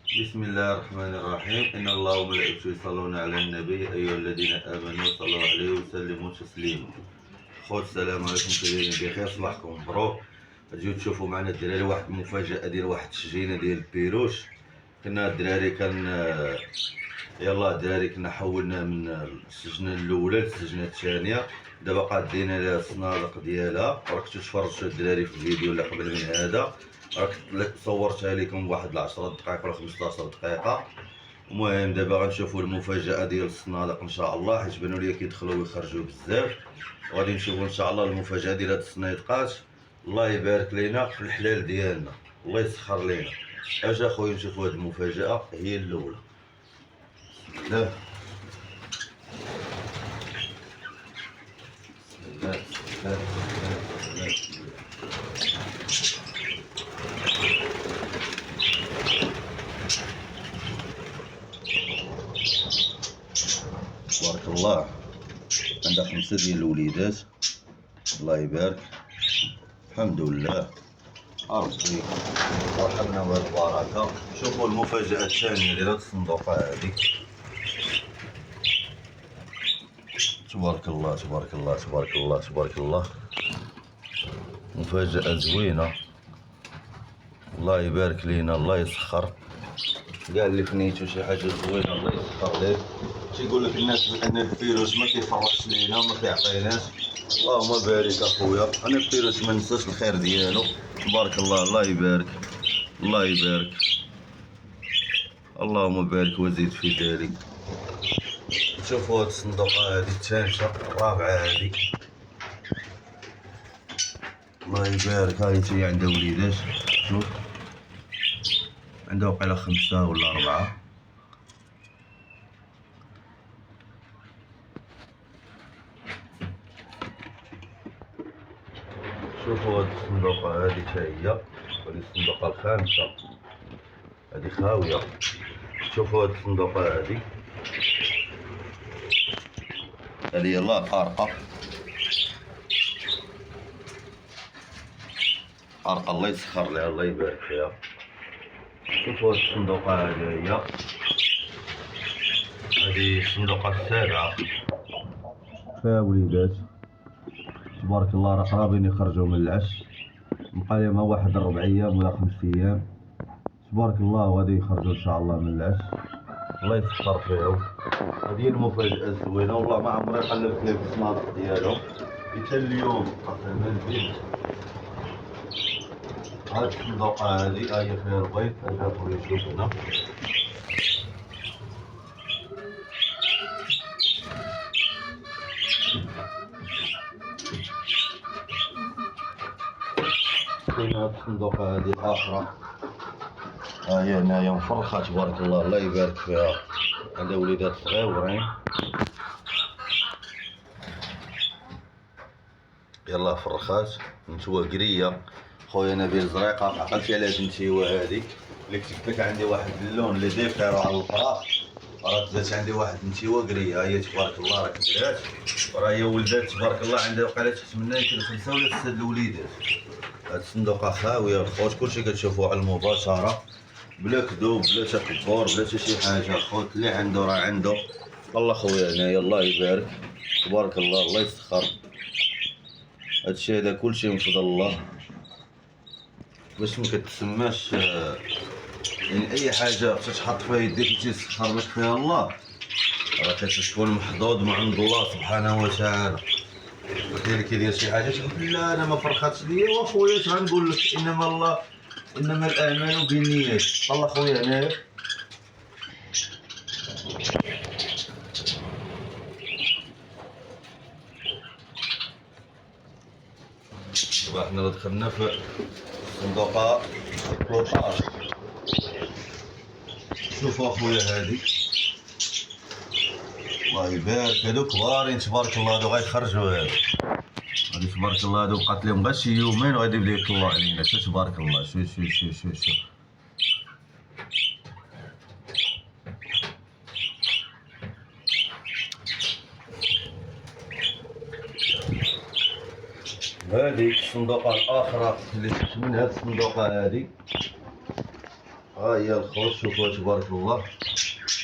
بسم الله الرحمن الرحيم. إن الله وملائكته يصلون على النبي أيها الذين آمنوا صلوا عليه وسلموا تسليما. خوت السلام عليكم، كاين بخير، صباحكم مبروك. تجيو تشوفوا معنا الدراري واحد المفاجأة ديال واحد الشجينة ديال البيروش. كنا الدراري الدراري كنا حولنا من السجنة الأولى للسجنة الثانية. دابا قادين لها الصنادق ديالها، راك تفرجوا الدراري في الفيديو اللي قبل من هذا، راك صورتها لكم بواحد 10 دقائق ولا 15 دقيقة. المهم دابا غنشوفوا المفاجأة ديال الصنادق ان شاء الله، حيت بانوا لي كيدخلوا ويخرجوا بزاف. وغادي نشوفوا ان شاء الله المفاجأة ديال هاد الصنيدقات. الله يبارك لينا في الحلال ديالنا، الله يسخر لينا. اجا اخويا نشوفوا هاد المفاجأة هي الأولى. بسم الله بسم الله بسم الله بسم الله. بارك الله. عندها 5 ديال الوليدات، الله يبارك. الحمد لله ربي رحمنا بهاد البركة. شوفوا المفاجأة الثانية ديال هاد الصندوقة هادي. تبارك الله تبارك الله تبارك الله تبارك الله، مفاجأة زوينة، الله يبارك لينا، الله يسخر. كاع اللي فنيتو شي حاجة زوينة الله يسخر ليه. تيقول لك الناس بأن الفيروس ما كيفرحش لينا وما كيعطيناش. اللهم بارك اخويا، انا الفيروس ما ننساش الخير ديالو. تبارك الله، الله يبارك الله يبارك، اللهم بارك وزيد في ذلك. شوفوا هاد الصندوقة هادي الثالثة الرابعة هادي، الله يبارك. هاي هي عندها وليدات، شوف عندها وقيلا 5 ولا 4. شوفوا هاد الصندوقة هادي تا هي، هادي الصندوقة الخامسة هادي خاوية. شوفوا هاد الصندوقة هادي، هادي يلاه طارقة طارقة، الله يسخر لها الله يبارك فيها. شوفوا هاد الصندوقة هادي هي، هادي الصندوقة السابعة، فيها وليدات تبارك الله، راه قرابين يخرجوا من العش، بقى لهم واحد 4 أيام ولا 5 أيام تبارك الله، وغادي يخرجوا ان شاء الله من العش، الله يسخر فيهم. هذه هي المفاجأة الزوينة، والله ما عمري قلبت لهم في الصنادق ديالهم حتى اليوم قسما بالله. هاد الصندوقة هادي هي فيها البيض، اجا خويا شوف هنا. كاين هاد الصندوقة هادي الآخرى، ها هي هنايا مفرخة تبارك الله، الله يبارك فيها، عندها وليدات صغيورين. يلا فرخات نتوى قرية. خويا نبيل زريقة، عقلتي على النتيوة هادي اللي كتبت لك؟ عندي واحد اللون اللي ديفيرو على الفراخ، راه زادت عندي واحد النتيوة قرية، ها هي تبارك الله راه كبرات، وراه هي ولدات تبارك الله، عندها وقيلا تحت منها يمكن 5 ولا 6 الوليدات. هاد الصندوقة خاوية الخوت، كلشي كتشوفوه على المباشرة، بلا كذوب بلا تكبر بلا حتى شي حاجة. الخوت اللي عنده راه عنده. الله خويا هنايا، الله يبارك تبارك الله، الله يسخر. هادشي هذا كلشي من فضل الله، باش مكتسماش يعني اي حاجه تتحط فيها يديك تيسخر لك فيها الله، راه كتكون محظوظ من عند الله سبحانه وتعالى. اللي كيدير شي حاجه تقول لا انا ما فرخاتش ليا، وخويا اش غنقول لك، انما الاعمال بالنيات. الله خويا هنايا دابا حنا دخلنا في صندوقة كلوطاج. شوفوا اخويا هادي، الله يبارك، هادو كبارين تبارك الله، هادو غيتخرجوا هادي تبارك الله، هادو بقات لهم غير شي يومين وغادي يبداو يطلعوا علينا. شو تبارك الله، شو شو شو شو شو هادي الصندوقة الأخرى اللي شفت من هاد الصندوقة هادي، ها هي الخوت، شوفوها تبارك الله.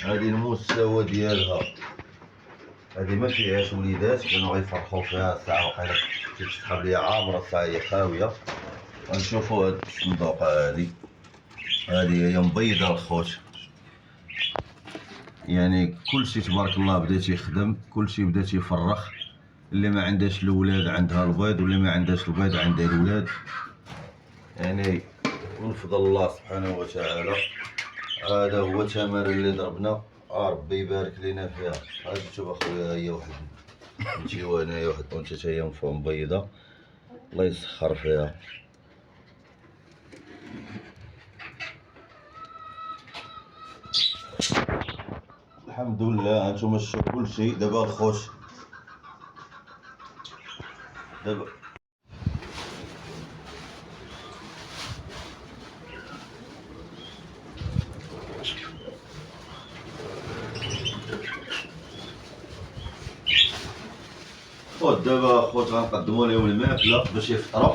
هذه المستوى ديالها، هذه ما فيهاش وليدات، كانوا غيفرحوا فيها ساعة وقيلا تتسحب ليا عامرة، الساعة هي خاوية. غنشوفو هاد الصندوقة هادي هي مبيضة الخوت، يعني كلشي تبارك الله بدا تيخدم، كلشي بدا تيفرخ. اللي ما عندهاش الولاد عندها البيض، واللي ما عندهاش البيض عندها الولاد، يعني من فضل الله سبحانه وتعالى. هذا هو الثمر اللي ضربنا، ربي يبارك لينا فيها. هادي شوف اخويا، هي واحد نتيوه هنايا، واحد الانثى هي مبيضة، الله يسخر فيها. الحمد لله. هانتوما شفتوا كلشي. دابا الخوت، دابا خوت غنقدموا لهم الماكله باش يفطروا،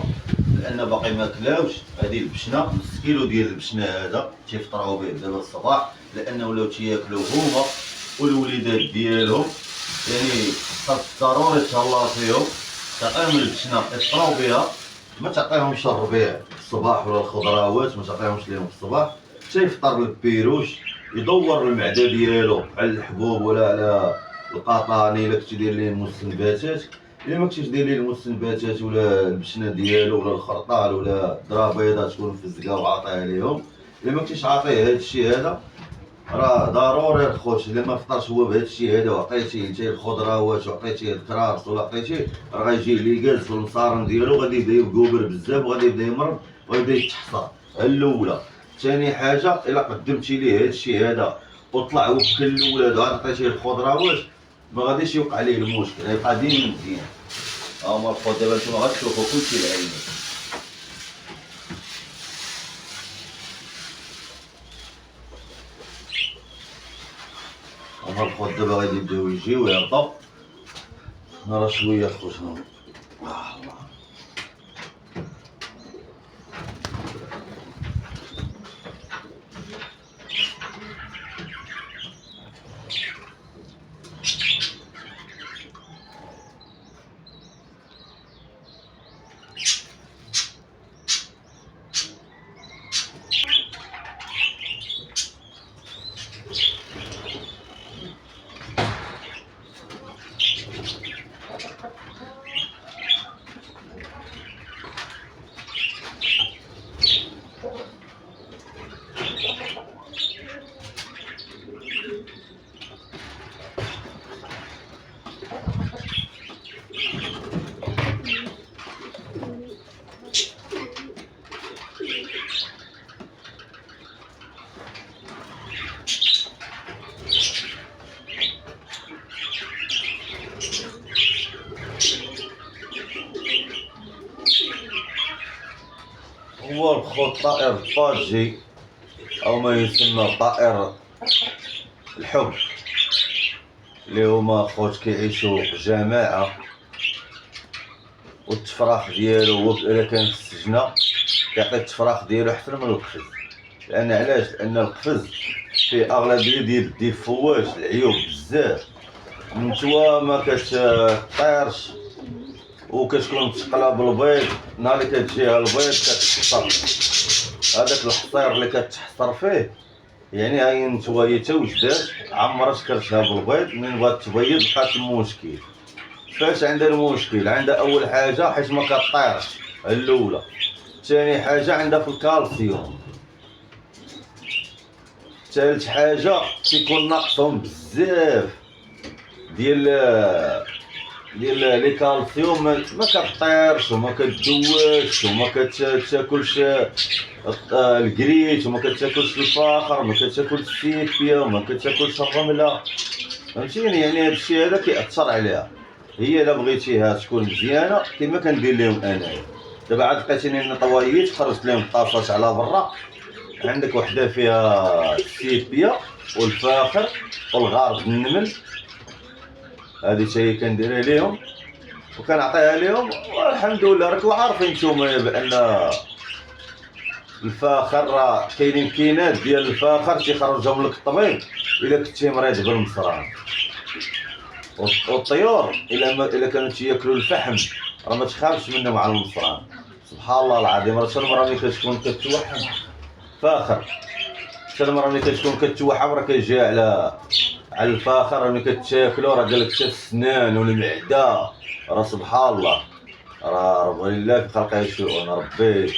لان باقي ما كلاوش. هذه البشنه، نص كيلو ديال البشنه هذا تيفطروا به دابا الصباح، لان ولاو تياكلوا هما والوليدات ديالهم. يعني خاص ضروري تهلا فيهم، تعطيهم البشنه يفطروا بها، ما تعطيهمش الربيع في الصباح ولا الخضروات، ما تعطيهمش ليهم في الصباح. تيفطر البيروش، يدور المعده ديالو على الحبوب ولا على القطاني الا كنتي داير ليه المستنباتات. الا ما كنتيش داير ليه المستنباتات ولا البشنه ديالو ولا الخرطال ولا الذره بيضاء تكون مفزقه وعاطيها ليهم، الا ما كنتيش عاطيه هذا الشيء هذا، راه ضروري الخوت الا ما فطرش هو بهذا الشيء هذا وعطيتيه انت الخضروات وعطيتيه الكراس ولا عطيتيه، راه غيجي ليكاز في المصارن ديالو، غادي يبدا يقوبر بزاف وغادي يبدا يمرض وغادي يتحصر. الاولى. ثاني حاجه، الا قدمتي ليه هذا الشيء هذا وطلع وكل الاولاد وعاد عطيتيه الخضروات، ما غاديش يوقع ليه المشكل، غيبقى ديما مزيان. هما الخوت دابا نتوما غتشوفوا كلشي بعيني. هما الخوت دابا غادي يبداو يجيو ويهبطوا. نرى شويه خوت الله. هو الخوت طائر الطاجي او ما يسمى طائر الحب، اللي هما خوت كيعيشوا جماعه، والتفراخ ديالو هو الا كان في السجنه كيعطي التفراخ ديالو احسن من القفز. لان علاش؟ لان القفز فيه اغلبيه ديال الديفوات، العيوب بزاف، النتوى ما كتطيرش وكتكون متقلب البيض، نهار اللي كتجيها البيض كتحصر، هذاك الحصير اللي كتحصر فيه، يعني هاي النتوى هي تا وجدات عمرت كرشها بالبيض، من بغات تبيض لقات المشكل. فاش عندها المشكل؟ عندها اول حاجه حيت ما كطيرش الاولى، ثاني حاجه عندها في الكالسيوم، ثالث حاجه تيكون ناقصهم بزاف ديال لي كالسيوم، ما كطيرش وما كتدواش وما كتاكلش الكريت وما كتاكلش الفاخر، ما كتاكلش السيفيه وما كتاكلش الرمله، فهمتيني؟ يعني هذا الشيء هذا كيأثر عليها. هي الا بغيتيها تكون مزيانه كما كندير لهم انايا. دابا عاد لقيتيني نطويت خرجت لهم الطاسات على برا، عندك وحده فيها السيفيه والفاخر والغارب النمل، هذه شي كنديرها ليهم وكنعطيها لهم، والحمد لله راكم عارفين نتوما بان الفاخر راه كاينين كينات ديال الفاخر تيخرجهم لك الطبيب الا كنتي مريض بالمصران. والطيور الا كانوا تياكلوا الفحم راه ما تخافش منهم على المصران. سبحان الله العظيم، راه شي المرة ملي كتكون كتوحم فاخر، شي المرة ملي كتكون كتوحم راه كيجي على الفاخر ملي كتاكلو راه قالك حتى السنان والمعده. راه سبحان الله، راه رب لله في خلقه يشاءون. ربي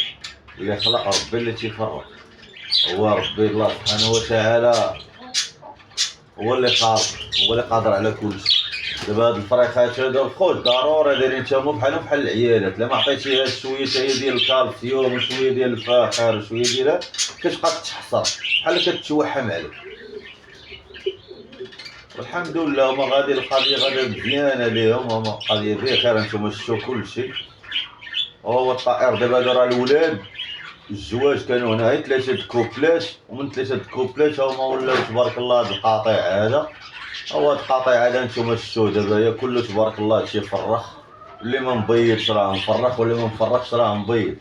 اللي خلق، ربي اللي تيفرق، هو ربي الله سبحانه وتعالى هو اللي خالق، هو اللي قادر على كل شيء. دابا هاد الفريخات هادو الخوت ضروري دايرين تما بحال العيالات، لا ما عطيتيها شويه هي ديال الكالسيوم وشويه ديال الفاخر وشويه ديال كتبقى تحصر بحال كتوحم عليك. والحمد لله هما غادي القضيه غادا مزيانه ليهم، هما القضيه بخير. نتوما شفتوا كلشي. هو الطائر دابا راه الولاد الزواج كانوا هنا غير 3 كوبلات، ومن 3 كوبلات هما ولاو تبارك الله. هاد القطيع هذا هو هاد القطيع هذا نتوما شفتوه دابا هي كله تبارك الله تيفرخ. اللي ما مبيضش راه مفرخ، واللي ما مفرخش راه مبيض.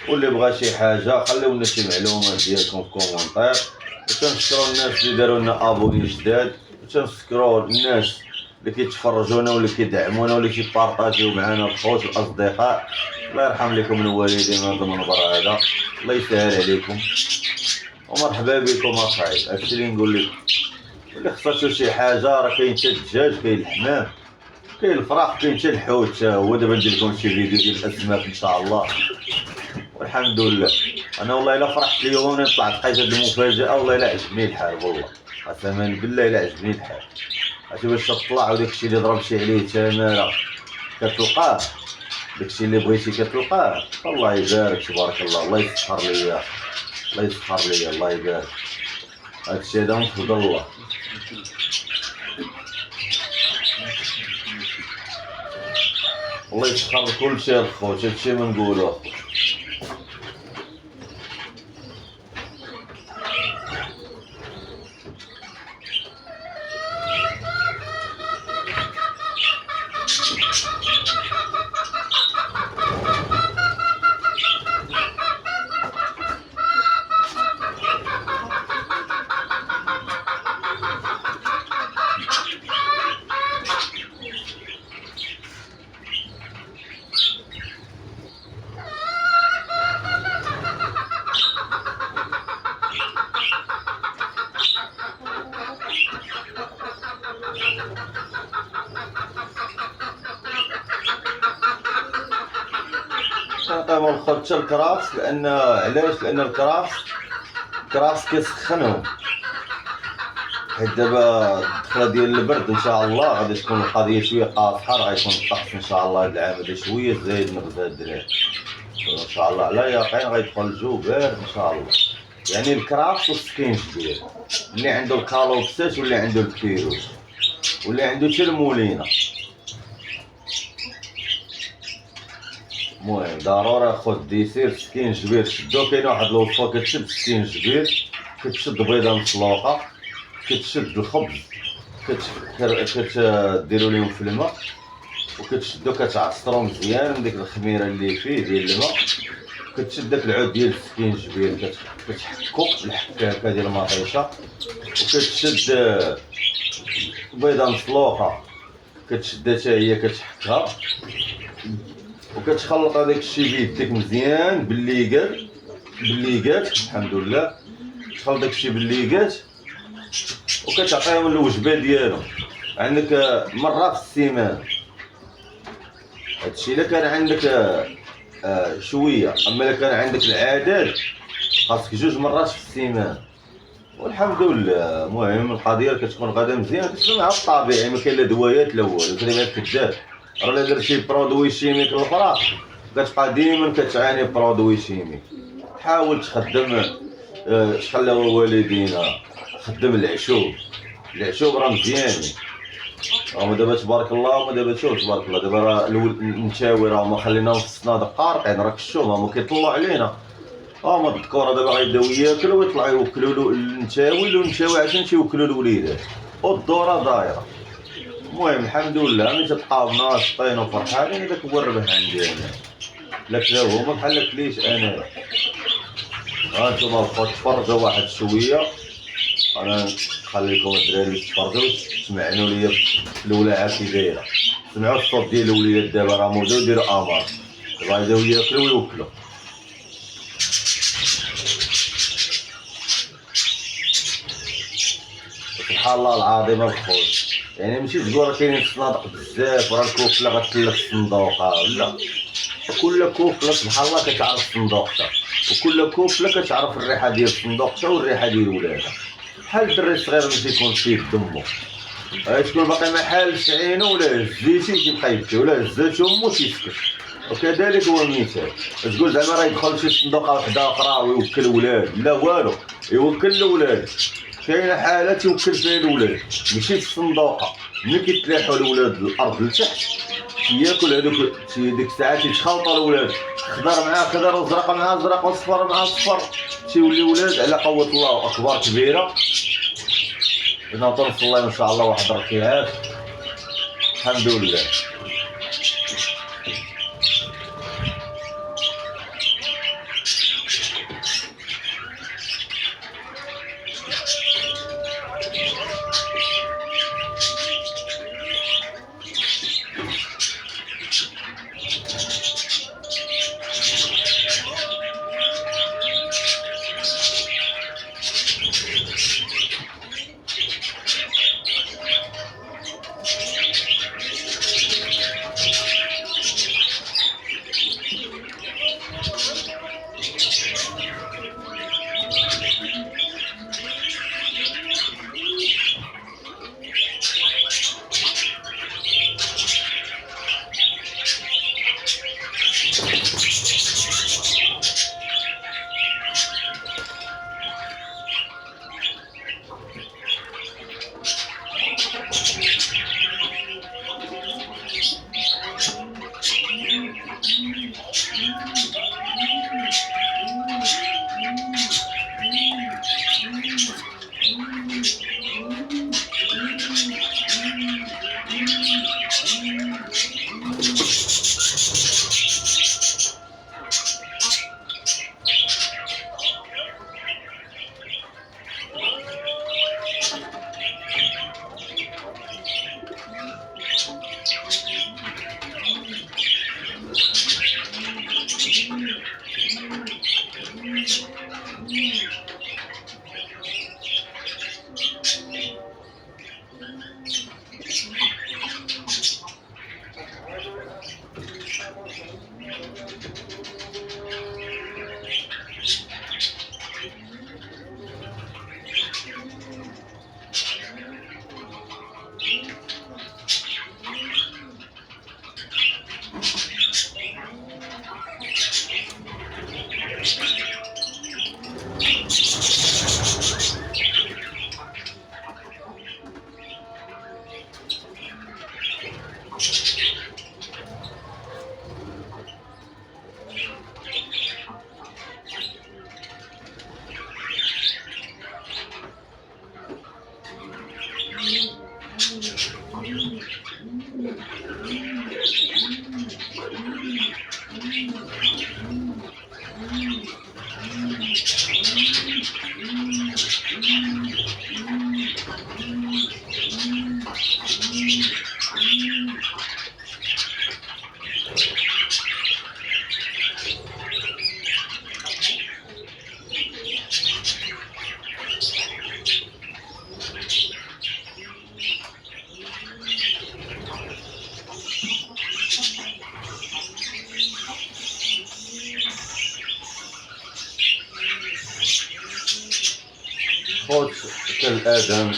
واللي بغى شي حاجه خليو لنا شي معلومات ديالكم في كومونتير. وتنشكروا الناس اللي داروا لنا ابوني جداد، وتنشكروا الناس اللي كيتفرجونا واللي كيدعمونا واللي كيبارطاجيو معنا الخوت والاصدقاء. الله يرحم لكم الوالدين هذا المنبر هذا، الله يسهل عليكم ومرحبا بكم اخاي. هادشي اللي نقول لكم. اللي خصاتو شي حاجه راه كاين حتى الدجاج، كاين الحمام، كاين الفراخ، كاين حتى الحوت هو. دابا ندير لكم شي فيديو ديال الاسماك ان شاء الله. والحمد لله انا والله الا فرحت اليوم وانا طلعت لقيت هاد المفاجاه، والله الا عجبني الحال، والله قسما بالله الا عجبني الحال. عرفتي باش تطلع وداكشي اللي ضربتي عليه تماره كتلقاه، داكشي اللي بغيتي كتلقاه. الله يبارك تبارك الله، الله يسخر ليا، الله يسخر ليا، الله يبارك. هادشي هذا من فضل الله. الله يسخر كل شيء الخوت، هادشي ما نقولو اخوت. كنعطيهم الخوت حتى الكراس، لان علاش؟ لان الكراس كيسخنهم. حيت دابا الدخله ديال البرد ان شاء الله غادي تكون القضيه شويه قاصحه، راه غيكون الطقس ان شاء الله هاد العام هذا شويه زايد نغزا الدراري ان شاء الله. على يقين غيدخل الجو بارد ان شاء الله. يعني الكراس والسكينجبير، اللي عنده الكالوبسات واللي عنده البيروش واللي عنده حتى المولينه. المهم ضروري خد ديسير سكينجبير شدو. كاين واحد الوصفه كتشد سكينجبير، كتشد بيضه مسلوقه، كتشد الخبز، كتديروا لهم في الماء وكتشدو كتعصرو مزيان من ديك الخميره اللي فيه ديال الماء. كتشد داك العود ديال السكينجبير كتحكو الحكاكه ديال المطيشه، وكتشد بيضه مسلوقه كتشدها حتى هي كتحكها، وكتخلط هذاك الشيء بيديك مزيان بالليقات. الحمد لله تخلط داك الشيء بالليقات وكتعطيهم الوجبه ديالهم. عندك مره في السيمانه. هادشي الا كان عندك شويه، اما الا كان عندك العدد خاصك 2 مرات في السيمانه. والحمد لله. المهم القضيه كتكون غادا مزيان، كتكون مع الطبيعي، ما كاين لا دوايات لا والو. كلمات كذاب، راه الا درتي برودوي شيميك الاخرى كتبقى ديما كتعاني برودوي شيميك. حاول تخدم خلاو والدينا خدم العشوب راه مزيانين. هما دابا تبارك الله، هما دابا شوف تبارك الله، دابا راه النتاوي راه ما خليناهم في الصنادق قارقين، راك شوف هما كيطلعوا علينا. هما الذكوره دابا غيبداو ياكلوا ويطلعوا يوكلوا له النتاوي، والنتاوي عشان تيوكلوا الوليدات والدوره دايره. المهم الحمد لله ملي تلقاو ناشطين وفرحانين هذاك هو الربح عندي انا. لا كلاو هما بحال كليش انا. هانتوما الخوت تفرجوا واحد شويه، انا نخليكم الدراري تفرجوا تسمعوا ليا الولاعه كي دايره، سمعوا الصوت ديال الوليدات دابا راه موجود، يديروا امر دابا يبداو ياكلوا ويوكلوا. سبحان الله العظيم الخوت، يعني ماشي تقول راه كاينين في الصنادق بزاف وراه الكوكله غتلف الصندوقه، لا، كل كوكله سبحان الله كتعرف صندوقتها، وكل كوكله كتعرف الريحه ديال صندوقتها والريحه ديال ولادها. بحال الدري الصغير ملي تيكون فيه دمو تكون باقي ما حالش عينو ولا هزيتي تيبقى يبكي ولا هزات امو تيسكت، وكذلك هو المثال. تقول زعما راه يدخل شي صندوقه وحده اخرى ويوكل ولاد، لا والو، يوكل الولاد. كاينه حاله توكل فيها الولاد، ماشي في الصندوقه، ملي كيتلاحوا الولاد الارض لتحت ياكل هذوك ديك الساعه تيتخلطوا الولاد، خضر مع خضر وزرق مع زرق وصفر مع صفر، تيولي ولاد على قوه الله اكبر كبيره. نعطوا الله ان شاء الله واحد الركيعات الحمد لله. خوت كالآدم،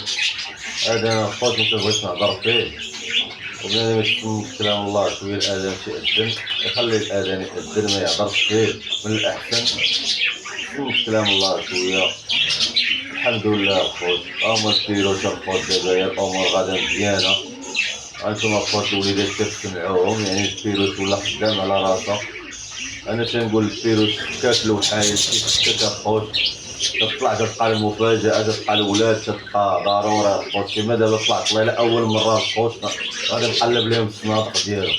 أنا خوت متبغيش نهضر فيه، وبنادم يتسمى كلام الله شوية الآدم تيأذن، يخلي الآدم يأذن ما يهضرش فيه، من الأحسن تسمى كلام الله شوية. الحمد لله خوت، هما ديرو تا خوت دابا الأمور غادا مزيانة، هانتوما خوت الوليدات كتسمعوهم، يعني الفيروس ولا خدام على راسه. أنا تنقول الفيروس كاكل وحايل كيف خوت، تطلع تبقى المفاجأة، تبقى الولاد تبقى ضرورة خوت. كيما دابا طلعت الله لأول مرة خوت غادي نقلب لهم الصنادق ديالهم،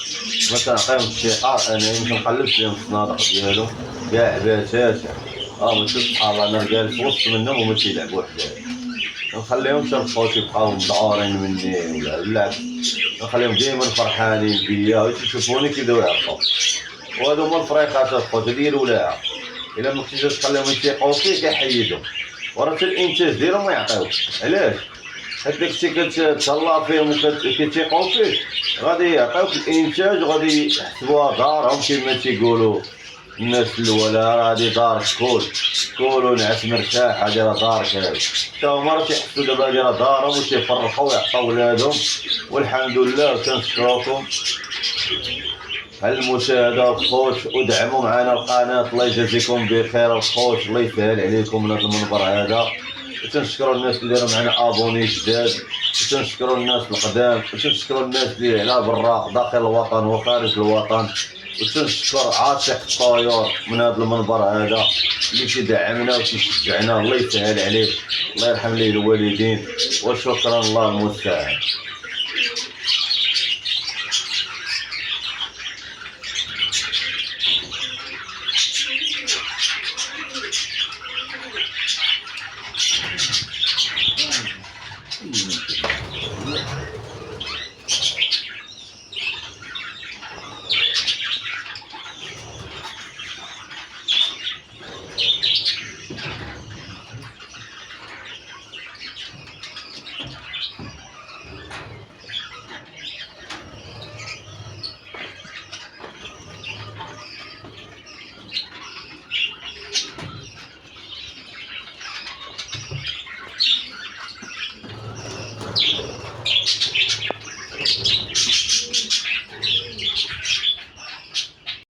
ما كنعطيهم الثقة، أنا ما كنقلبش لهم الصنادق ديالهم كاع باتاتا، ما نشوف صحابنا جالس وسط منهم وما تيلعبوا حدايا، نخليهمش الخوت يبقاو مذعورين مني ولا بالعكس، نخليهم ديما فرحانين بيا ويشوفوني كيبداو يعرفوا. وهادو هما الفريقات الخوت هادي هي الولاعة. الا ما كنتيش تخليهم يثيقوا فيك يحيدوا، وراه حتى الانتاج ديالهم ما يعطيوش. علاش؟ حيت داكشي كتهلا فيهم وكيثيقوا فيك، غادي يعطيوك الانتاج وغادي يحسبوها دارهم كما تيقولوا الناس الولا. راه هادي دارك كول ونعس مرتاح، هادي راه دارك. هادي حتى هما راه تيحسوا دابا هادي راه دارهم وتيفرحوا ويعطيو ولادهم. والحمد لله وكنشكروكم على المشاهده الخوت، ودعموا معنا القناه. الله يجازيكم بخير الخوت، الله يسهل عليكم من هذا المنبر هذا. وتنشكروا الناس اللي راهم معنا ابوني جداد، وتنشكروا الناس القدام، وتنشكروا الناس اللي على برا داخل الوطن وخارج الوطن، وتنشكر عاشق الطيور من هذا المنبر هذا اللي تدعمنا وتشجعنا. الله يسهل عليه، الله يرحم ليه الوالدين، وشكرا الله المستعان.